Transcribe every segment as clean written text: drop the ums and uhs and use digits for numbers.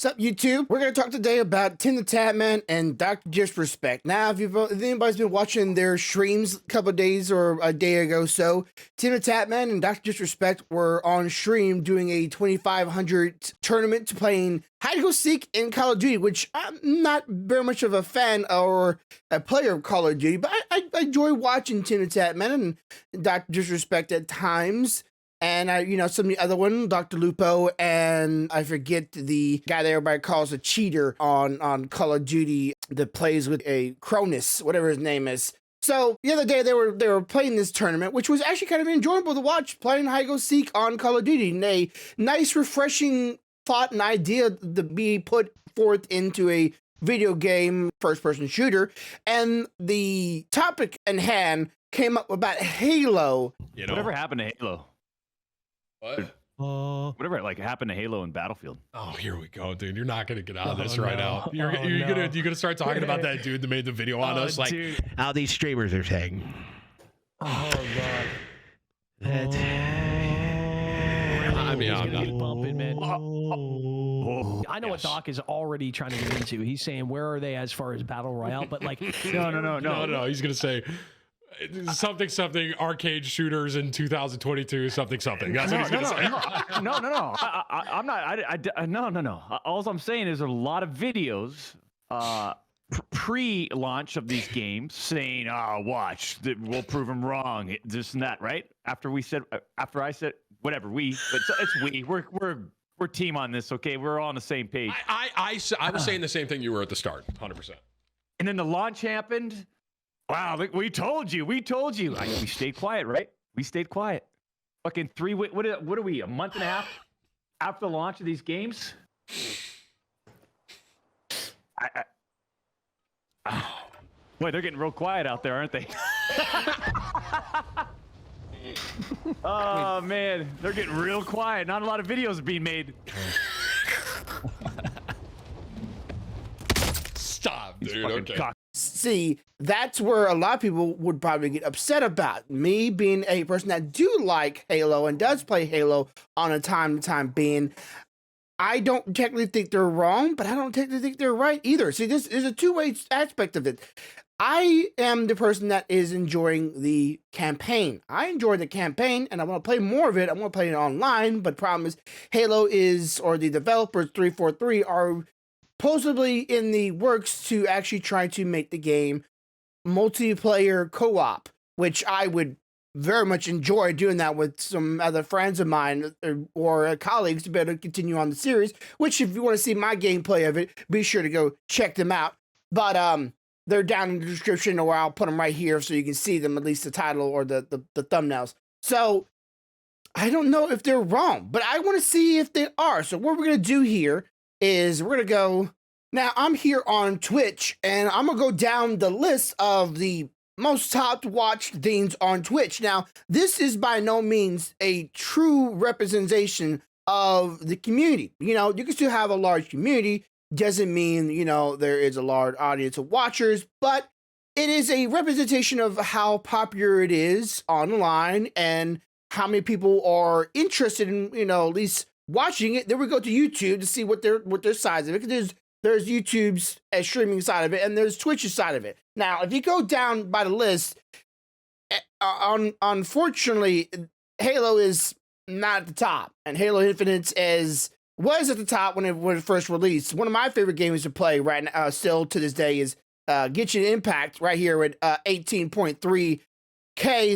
What's up, YouTube? We're going to talk today about Tim the Tatman and Dr. DisRespect. Now, if anybody's been watching their streams a couple of days or a day ago so, Tim the Tatman and Dr. DisRespect were on stream doing a 2500 tournament playing hide-and-go-seek in Call of Duty, which I'm not very much of a fan or a player of Call of Duty, but I enjoy watching Tim the Tatman and Dr. DisRespect at times. And some of the other one, Dr. Lupo, and I forget the guy that everybody calls a cheater on Call of Duty that plays with a Cronus, whatever his name is. So the other day they were playing this tournament, which was actually kind of enjoyable to watch, playing hide-and-go-seek on Call of Duty. And a nice, refreshing thought and idea to be put forth into a video game first-person shooter. And the topic in hand came up about Halo. Whatever happened to Halo? What? Whatever happened to Halo and Battlefield. Oh, here we go, dude. You're not gonna get out of this right now. You're gonna start talking about that dude that made the video on us, like dude. how these streamers are saying. Oh god. That. I mean, I'm not bumping, man. Oh, I know what Doc is already trying to get into. He's saying, where are they as far as Battle Royale? But like, no. He's gonna say something arcade shooters in 2022 something. That's what he's gonna say. No. I'm not. No. All I'm saying is there are a lot of videos pre-launch of these games saying, watch, we'll prove them wrong, this and that, right? After I said whatever, it's we. We're team on this, okay? We're all on the same page. I was saying the same thing you were at the start, 100%. And then the launch happened. Wow, we told you. We stayed quiet, right? We stayed quiet. Fucking what are we, a month and a half after the launch of these games? Boy, they're getting real quiet out there, aren't they? Oh, man, they're getting real quiet. Not a lot of videos being made. Stop, dude. Okay. See, that's where a lot of people would probably get upset about. Me being a person that do like Halo and does play Halo on a time-to-time being, I don't technically think they're wrong, but I don't technically think they're right either. See, there's a two-way aspect of it. I am the person that is enjoying the campaign. I enjoy the campaign, and I want to play more of it. I want to play it online, but the problem is Halo or the developers 343 are supposedly in the works to actually try to make the game multiplayer co-op, which I would very much enjoy doing that with some other friends of mine or colleagues to be able to continue on the series, which if you want to see my gameplay of it, be sure to go check them out. But they're down in the description, or I'll put them right here so you can see them, at least the title or the thumbnails. So I don't know if they're wrong, but I want to see if they are. So what we're going to do here is we're going to go, now I'm here on Twitch, and I'm going to go down the list of the most top watched things on Twitch. Now, this is by no means a true representation of the community. You can still have a large community, doesn't mean, there is a large audience of watchers, but it is a representation of how popular it is online and how many people are interested in, at least watching it. Then we go to YouTube to see what their size of it, because there's YouTube's streaming side of it and there's Twitch's side of it. Now, if you go down by the list, unfortunately, Halo is not at the top, and Halo Infinite was at the top when it first released. One of my favorite games to play right now, still to this day, is Genshin Impact right here at 18.3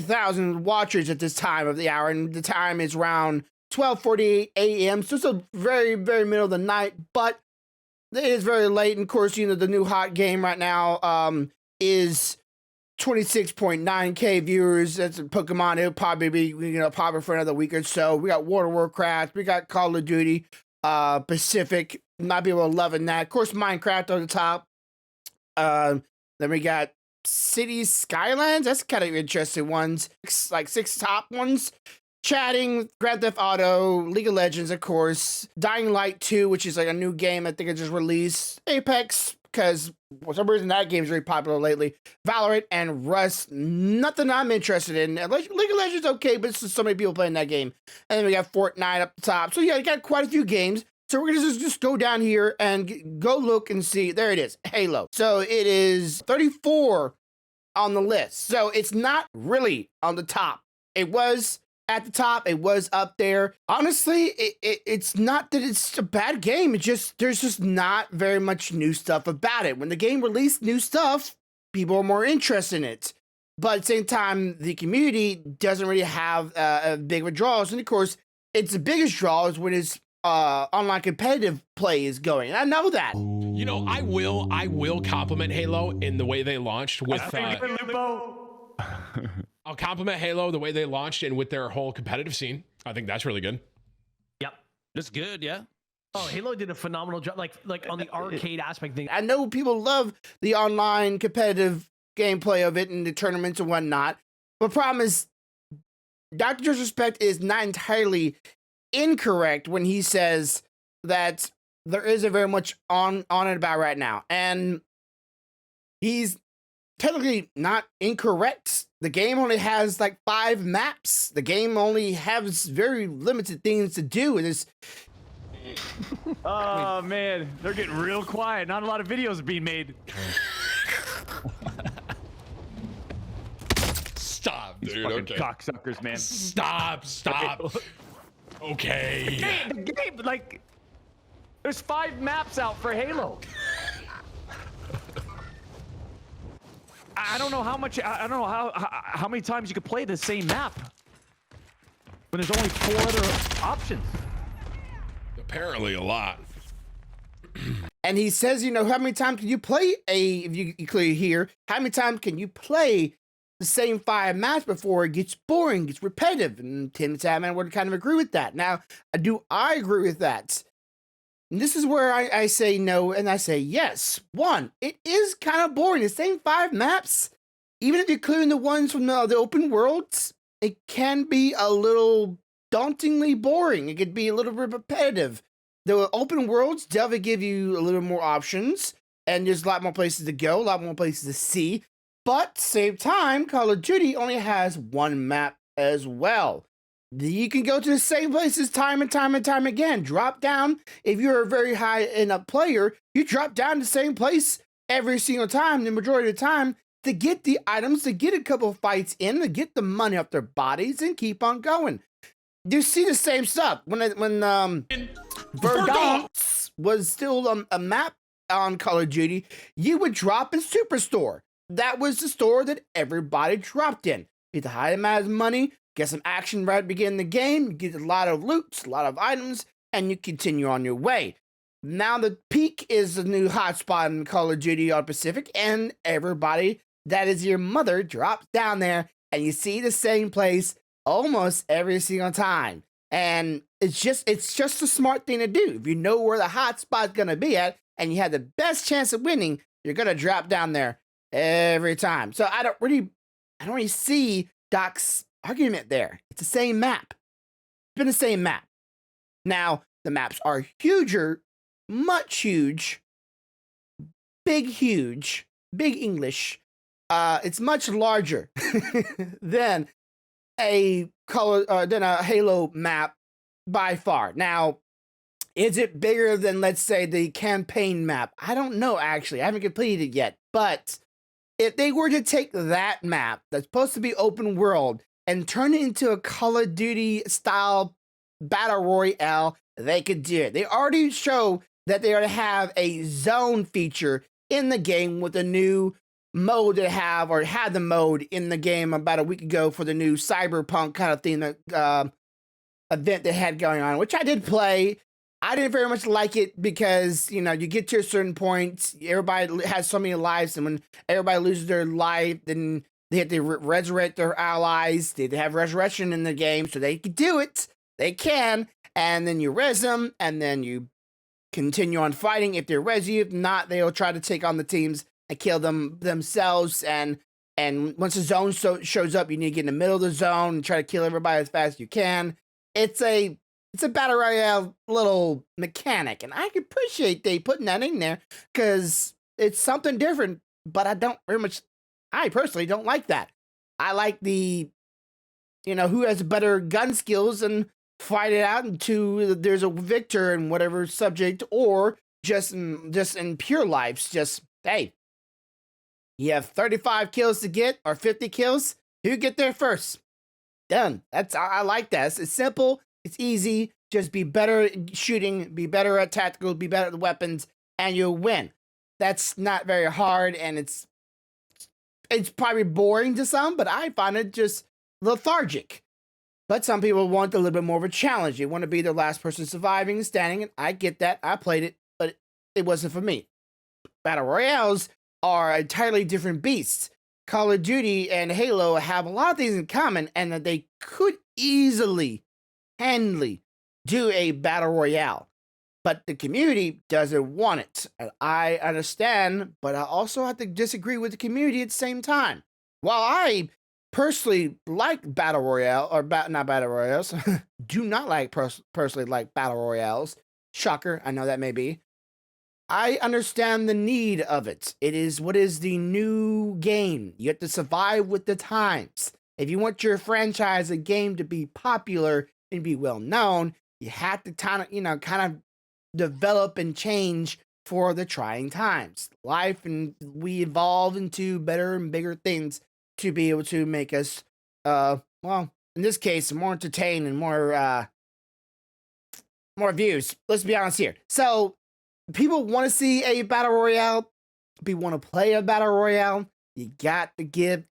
thousand watchers at this time of the hour, and the time is around 12:48 a.m. So it's a very, very middle of the night, but it is very late. And of course, the new hot game right now is 26.9K viewers. That's Pokemon. It'll probably be popular for another week or so. We got World of Warcraft. We got Call of Duty, Pacific. Might be able to love in that. Of course, Minecraft on the top. Then we got Cities Skylines. That's kind of interesting ones. Like 6 top ones. Chatting, Grand Theft Auto, League of Legends, of course, Dying Light 2, which is like a new game I think it just released, Apex, because for some reason that game's very popular lately, Valorant, and Rust. Nothing I'm interested in. League of Legends okay, but it's just so many people playing that game. And then we got Fortnite up the top. So yeah, you got quite a few games. So we're gonna just go down here and go look and see. There it is, Halo. So it is 34 on the list. So it's not really on the top. It was at the top. It was up there. Honestly, it's not that it's a bad game. It's just there's just not very much new stuff about it. When the game released new stuff, people are more interested in it. But at the same time, the community doesn't really have a big of a draw. And of course, it's the biggest draw is when it's online competitive play is going. And I know that. You know, I will compliment Halo in the way they launched with. I'll compliment Halo the way they launched and with their whole competitive scene. I think that's really good. Yep. That's good, yeah. Oh, Halo did a phenomenal job, like on the arcade aspect thing. I know people love the online competitive gameplay of it and the tournaments and whatnot. But problem is, Dr. DisRespect is not entirely incorrect when he says that there isn't very much on it about right now. And he's technically not incorrect. The game only has like 5 maps. The game only has very limited things to do. And it's Oh man, they're getting real quiet. Not a lot of videos being made. Stop, These dude. fucking Okay. cocksuckers, man. Stop. Okay. The game, like, there's 5 maps out for Halo. I don't know how much. I don't know how many times you could play the same map when there's only 4 other options. Apparently a lot. and he says, you know, how many times can you play if you clear here, how many times can you play the same 5 maps before it gets boring, gets repetitive? And Tim Tatman would kind of agree with that. Now, I agree with that. And this is where I say no and I say yes. 1, it is kind of boring. The same 5 maps, even if you're clearing the ones from the open worlds, it can be a little dauntingly boring. It could be a little bit repetitive. The open worlds definitely give you a little more options, and there's a lot more places to go, a lot more places to see. But same time, Call of Duty only has 1 map as well. You can go to the same places time and time and time again. Drop down. If you're a very high end up player, you drop down the same place every single time, the majority of the time, to get the items, to get a couple of fights in, to get the money off their bodies, and keep on going. You see the same stuff when Verdant was still a map on Call of Duty. You would drop in Superstore. That was the store that everybody dropped in. You get the high amount of money, get some action right at the beginning of the game, you get a lot of loots, a lot of items, and you continue on your way. Now the peak is the new hotspot in Call of Duty on Pacific, and everybody that is your mother drops down there, and you see the same place almost every single time. And it's just a smart thing to do. If you know where the hotspot's gonna be at, and you have the best chance of winning, you're gonna drop down there every time. So I don't really see Doc's argument there. It's the same map. It's been the same map. Now, the maps are huger, much huge, big English. It's much larger than a Halo map by far. Now, is it bigger than, let's say, the campaign map? I don't know, actually. I haven't completed it yet. But if they were to take that map that's supposed to be open world and turn it into a Call of Duty style battle royale, they could do it. They already show that they already have a zone feature in the game with a new mode they have, or had the mode in the game about a week ago for the new cyberpunk kind of thing, that event they had going on, which I did play. I didn't very much like it because, you know, you get to a certain point, everybody has so many lives, and when everybody loses their life, then they have to resurrect their allies. They have resurrection in the game, so they can do it. They can, and then you res them, and then you continue on fighting. If they res you, if not, they'll try to take on the teams and kill them themselves. And once the zone shows up, you need to get in the middle of the zone and try to kill everybody as fast as you can. It's a battle royale little mechanic, and I can appreciate they putting that in there because it's something different. But I personally don't like that. I like the, you know, who has better gun skills and fight it out until there's a victor in whatever subject, or just in pure lives, just, hey, you have 35 kills to get, or 50 kills, who get there first? Done. I like that. It's simple, it's easy, just be better at shooting, be better at tactical, be better at the weapons, and you'll win. That's not very hard, and it's probably boring to some, but I find it just lethargic. But some people want a little bit more of a challenge. They want to be the last person surviving and standing, and I get that. I played it, but it wasn't for me. Battle Royales are entirely different beasts. Call of Duty and Halo have a lot of things in common, and that they could handily do a Battle Royale. But the community doesn't want it. And I understand, but I also have to disagree with the community at the same time. While I personally like Battle Royale, or not Battle Royales, do not like personally like Battle Royales. Shocker, I know that may be. I understand the need of it. It is what is the new game. You have to survive with the times. If you want your franchise, a game, to be popular and be well known, you have to kind of develop and change for the trying times. Life, and we evolve into better and bigger things to be able to make us, well, in this case, more entertained and more views. Let's be honest here. So, people want to see a battle royale. People want to play a battle royale. You got to give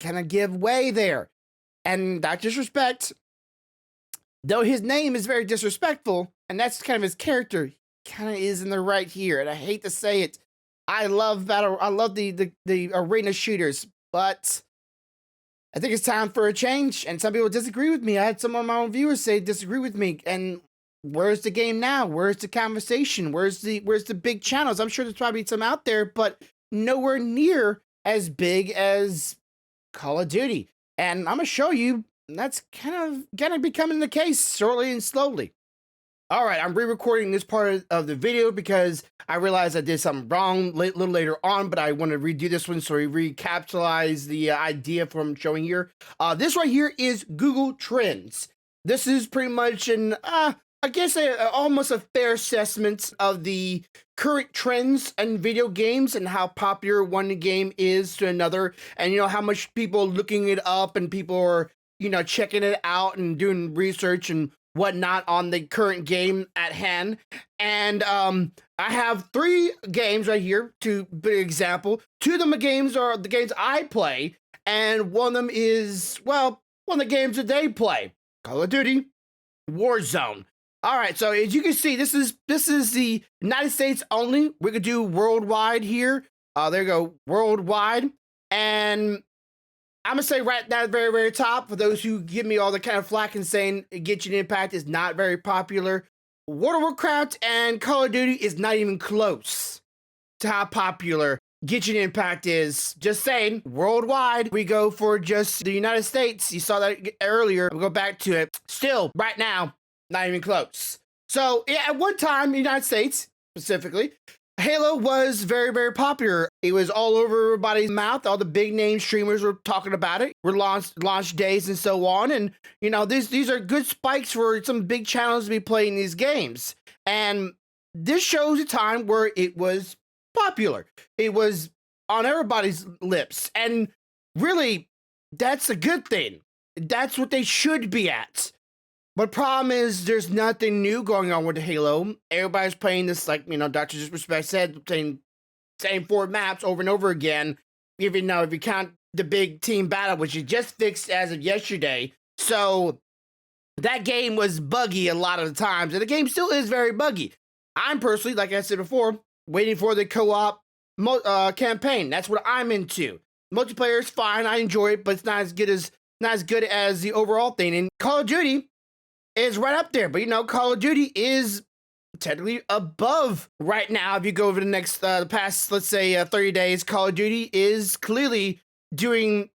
way there. And Doc DisRespect, though his name is very disrespectful, and that's kind of his character, he kind of is in the right here. And I hate to say it, I love the arena shooters, but I think it's time for a change. And some people disagree with me. I had some of my own viewers say disagree with me. And where's the game now? Where's the conversation? Where's the big channels? I'm sure there's probably some out there, but nowhere near as big as Call of Duty. And I'm gonna show you that's kind of gonna be coming the case shortly and slowly. All right, I'm re-recording this part of the video because I realized I did something wrong a little later on, but I want to redo this one so we recapitalize the idea from showing here. This right here is Google Trends. This is pretty much an I guess almost a fair assessment of the current trends in video games and how popular one game is to another, and how much people are looking it up and people are checking it out and doing research and whatnot on the current game at hand. And I have 3 games right here to be example. 2 of them games are the games I play, and one of them is, well, one of the games that they play, Call of Duty, WarZone. All right, so as you can see, this is the United States only. We could do worldwide here. There you go, worldwide. And I'm gonna say right down at the very, very top, for those who give me all the kind of flack and saying Genshin Impact is not very popular, World of Warcraft and Call of Duty is not even close to how popular Genshin Impact is. Just saying, worldwide, we go for just the United States. You saw that earlier. We'll go back to it. Still, right now, not even close. So, yeah, at one time, in the United States, specifically, Halo was very, very popular. It was all over everybody's mouth. All the big name streamers were talking about it. Were launch days and so on. And, these are good spikes for some big channels to be playing these games. And this shows a time where it was popular. It was on everybody's lips. And really, that's a good thing. That's what they should be at. But problem is, there's nothing new going on with Halo. Everybody's playing this, like, Dr. DisRespect said, playing same 4 maps over and over again. Even though if you count the big team battle, which you just fixed as of yesterday. So that game was buggy a lot of the times, and the game still is very buggy. I'm personally, like I said before, waiting for the co-op campaign. That's what I'm into. Multiplayer is fine, I enjoy it, but it's not as good as the overall thing. And Call of Duty is right up there, but Call of Duty is technically above right now. If you go over the next the past, let's say 30 days, Call of Duty is clearly doing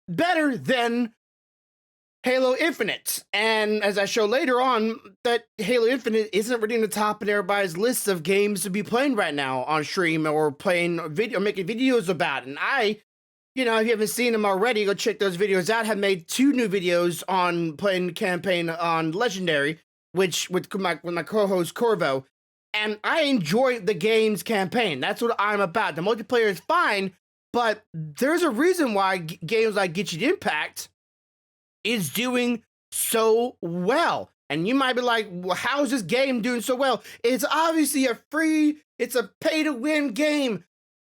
better than Halo Infinite. And as I show later on, that Halo Infinite isn't really in the top of everybody's list of games to be playing right now on stream or playing video, making videos about. And I, if you haven't seen them already, go check those videos out. I have made 2 new videos on playing the campaign on Legendary. which with my co-host Corvo, and I enjoy the game's campaign. That's what I'm about. The multiplayer is fine, but there's a reason why games like Genshin Impact is doing so well. And you might be like, well, how is this game doing so well? It's obviously it's a pay-to-win game.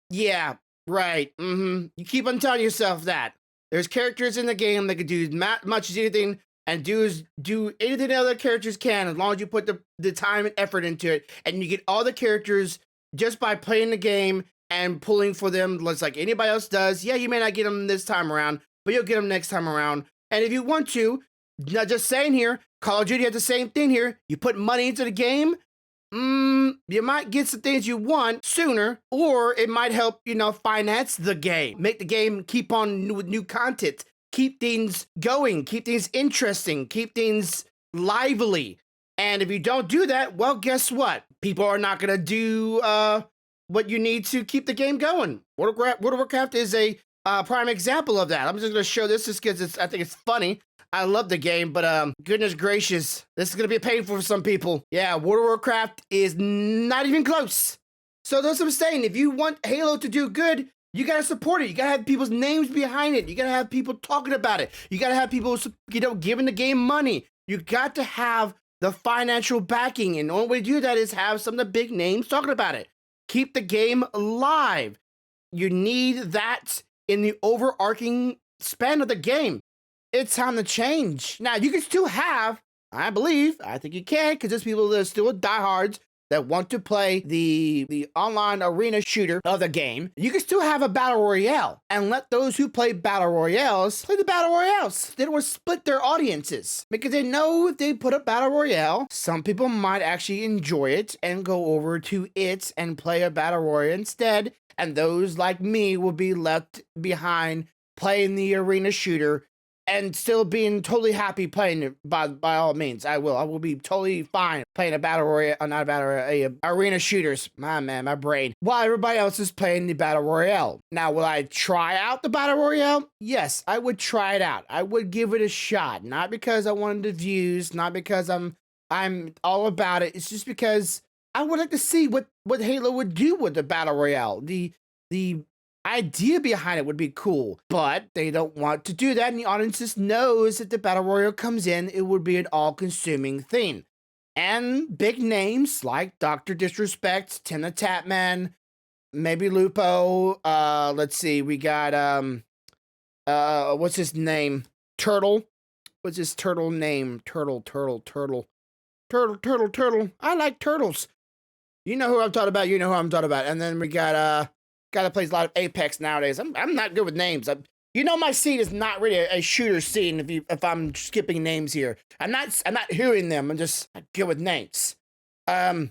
Yeah, right. You keep on telling yourself that. There's characters in the game that can do as much as anything and do anything other characters can as long as you put the time and effort into it. And you get all the characters just by playing the game and pulling for them just like anybody else does. Yeah, you may not get them this time around, but you'll get them next time around. And if you want to, not just saying here, Call of Duty has the same thing here. You put money into the game, you might get some things you want sooner, or it might help, finance the game. Make the game keep on with new content. Keep things going. Keep things interesting. Keep things lively. And if you don't do that, well, guess what? People are not going to do what you need to keep the game going. World of Warcraft is a prime example of that. I'm just going to show this just because I think it's funny. I love the game, but goodness gracious, this is going to be painful for some people. Yeah, World of Warcraft is not even close. So that's what I'm saying. If you want Halo to do good, you got to support it. You got to have people's names behind it. You got to have people talking about it. You got to have people, giving the game money. You got to have the financial backing. And the only way to do that is have some of the big names talking about it. Keep the game alive. You need that in the overarching span of the game. It's time to change. Now, you can still have, I think you can, because there's people that are still diehards that want to play the online arena shooter of the game. You can still have a battle royale and let those who play battle royales play the battle royales. They don't want to split their audiences because they know if they put up battle royale, some people might actually enjoy it and go over to it and play a battle royale instead. And those like me will be left behind playing the arena shooter and still being totally happy playing it by all means. I will be totally fine playing a battle royale, not a battle royale, arena shooters. My brain. While everybody else is playing the battle royale. Now, will I try out the battle royale? Yes, I would try it out. I would give it a shot. Not because I wanted the views, not because I'm all about it. It's just because I would like to see what Halo would do with the battle royale. The idea behind it would be cool, but they don't want to do that, and the audience just knows that the battle royale comes in, it would be an all-consuming thing. And big names like Dr. DisRespect, Tina Tapman, maybe Lupo, let's see, we got, what's his name? Turtle. What's his turtle name? Turtle. I like turtles. You know who I'm talking about. And then we got, guy that plays a lot of Apex nowadays. I'm not good with names. My scene is not really a shooter scene. If I'm skipping names here, I'm not hearing them. I'm just not good with names. Guy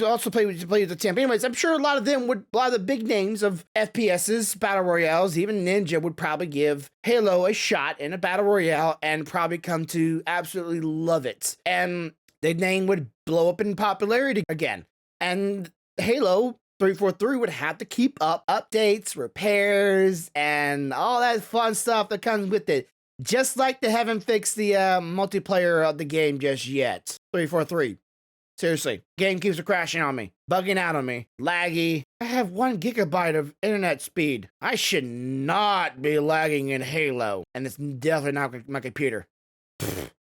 also plays with the temp. Anyways, I'm sure a lot of the big names of FPSs, battle royales, even Ninja would probably give Halo a shot in a battle royale and probably come to absolutely love it. And the name would blow up in popularity again. And Halo 343 would have to keep up updates, repairs, and all that fun stuff that comes with it. Just like they haven't fixed the multiplayer of the game just yet. 343. Seriously, game keeps crashing on me, bugging out on me, laggy. I have 1 gigabyte of internet speed. I should not be lagging in Halo, and it's definitely not my computer.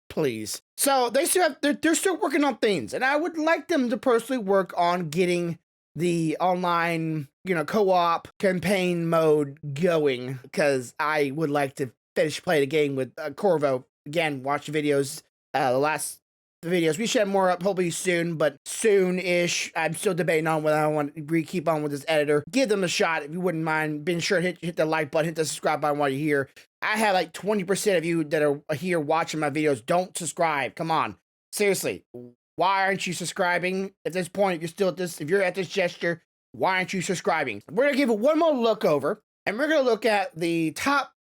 Please. So they're still working on things, and I would like them to personally work on getting the online, co-op campaign mode going, because I would like to play the game with Corvo. Again, watch the videos, the last videos. We should have more up hopefully soon, but soon-ish. I'm still debating on whether I want to keep on with this editor. Give them a shot if you wouldn't mind. Being sure to hit the like button, hit the subscribe button while you're here. I have like 20% of you that are here watching my videos don't subscribe. Come on. Seriously. Why aren't you subscribing at this point? If you're at this gesture, why aren't you subscribing? We're going to give it one more look over, and we're going to look at the top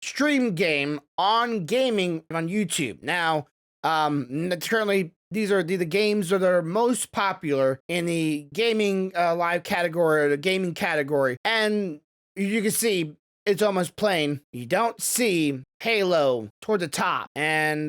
stream game on gaming on YouTube. Now, currently, these are the games that are most popular in the gaming live category, or the gaming category. And you can see it's almost plain. You don't see Halo toward the top. And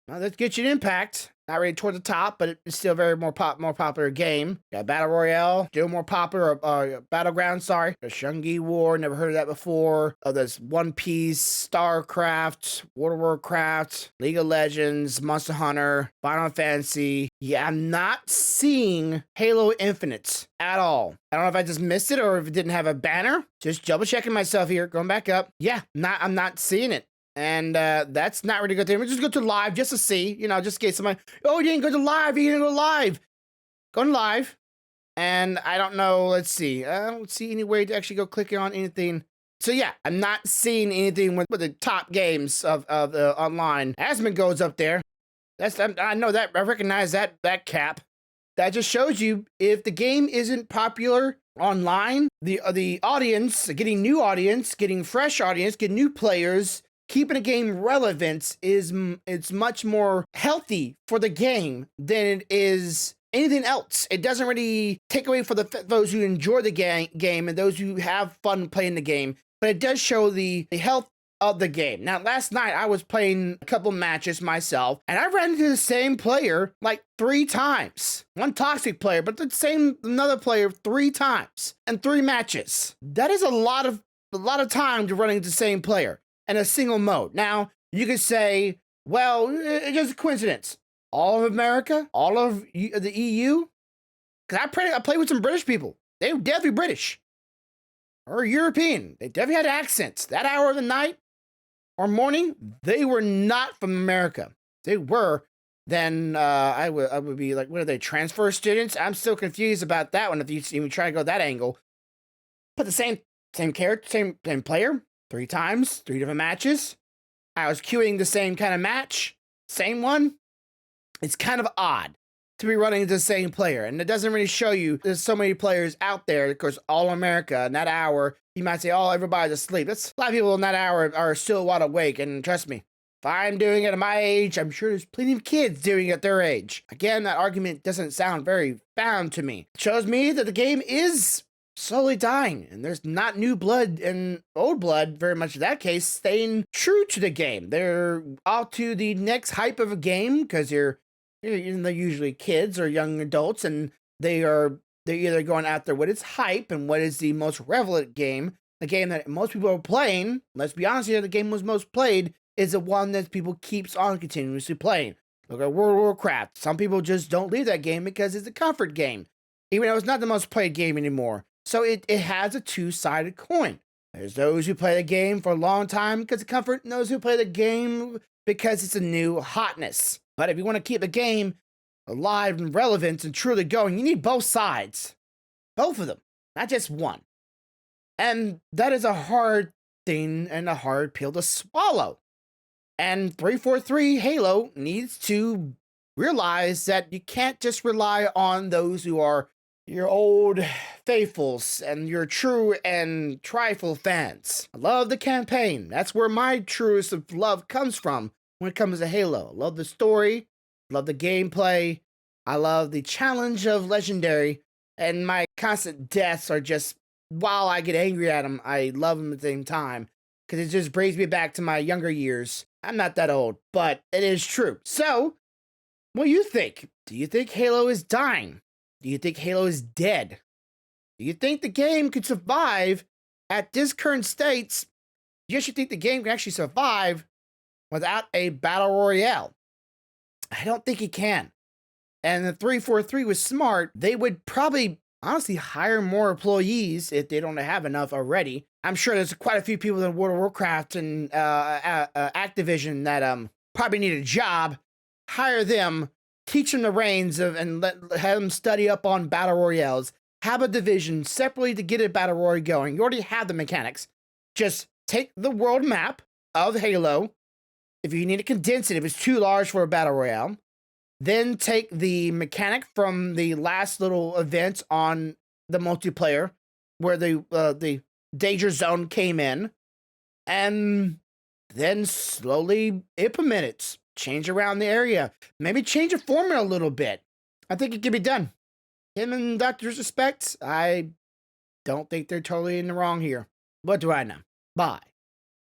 let's get you an Impact. Not really toward the top, but it's still a very more popular game. Got Battle Royale, still more popular. Battleground, sorry. The Shungi War, never heard of that before. There's One Piece, StarCraft, World of Warcraft, League of Legends, Monster Hunter, Final Fantasy. Yeah, I'm not seeing Halo Infinite at all. I don't know if I just missed it or if it didn't have a banner. Just double checking myself here, going back up. Yeah, I'm not seeing it. And that's not really good thing. We just go to live just to see, just in case somebody, oh, you didn't go to live, you didn't go live. Going live. And I don't know, let's see. I don't see any way to actually go clicking on anything. So yeah, I'm not seeing anything with the top games of online. Asmon goes up there. I know that, I recognize that cap. That just shows you if the game isn't popular online, the audience, getting new audience, getting fresh audience, getting new players, keeping a game relevant it's much more healthy for the game than it is anything else. It doesn't really take away for those who enjoy the game and those who have fun playing the game, but it does show the health of the game. Now, last night I was playing a couple matches myself, and I ran into the same player like 3 times. One toxic player, but another player 3 times in 3 matches. That is a lot of time to running into the same player in a single mode. Now, you could say, well, it's just a coincidence. All of America, all of the EU, because I played with some British people. They were definitely British or European. They definitely had accents. That hour of the night or morning, they were not from America. They were. Then I would be like, what are they, transfer students? I'm still confused about that one if you even try to go that angle. But the same character, same player, 3 times, 3 different matches. I was queuing the same kind of match, same one. It's kind of odd to be running into the same player, and it doesn't really show you there's so many players out there. Of course, all America in that hour, you might say, oh, everybody's asleep. That's a lot of people in that hour are still wide awake, and trust me, if I'm doing it at my age, I'm sure there's plenty of kids doing it at their age. Again, that argument doesn't sound very found to me. It shows me that the game is slowly dying, and there's not new blood and old blood, very much in that case, staying true to the game. They're off to the next hype of a game, because they're usually kids or young adults, and they're either going after what is hype and what is the most relevant game, the game that most people are playing. Let's be honest here, the game was most played is the one that people keeps on continuously playing. Look at World of Warcraft. Some people just don't leave that game because it's a comfort game, even though it's not the most played game anymore. So it has a two-sided coin. There's those who play the game for a long time because of comfort, and those who play the game because it's a new hotness. But if you want to keep the game alive and relevant and truly going, you need both sides. Both of them, not just one. And that is a hard thing and a hard pill to swallow. And 343 Halo needs to realize that you can't just rely on those who are your old faithfuls and your true and trifle fans. I love the campaign. That's where my truest of love comes from when it comes to Halo. I love the story, love the gameplay, I love the challenge of Legendary, and my constant deaths are just, while I get angry at them, I love them at the same time, because it just brings me back to my younger years. I'm not that old, but it is true. So, what do you think? Do you think Halo is dying? Do you think Halo is dead? Do you think the game could survive at this current state? Do you actually think the game can actually survive without a battle royale? I don't think it can. And the 343 was smart. They would probably honestly hire more employees if they don't have enough already. I'm sure there's quite a few people in World of Warcraft and Activision that probably need a job. Hire them, teach them the reins of, and have them study up on battle royales. Have a division separately to get a battle royale going. You already have the mechanics. Just take the world map of Halo. If you need to condense it, if it's too large for a battle royale, then take the mechanic from the last little event on the multiplayer, where the danger zone came in, and then slowly implement it. Change around the area. Maybe change the formula a little bit. I think it can be done. Him and Dr. DisRespect, I don't think they're totally in the wrong here. What do I know? Bye.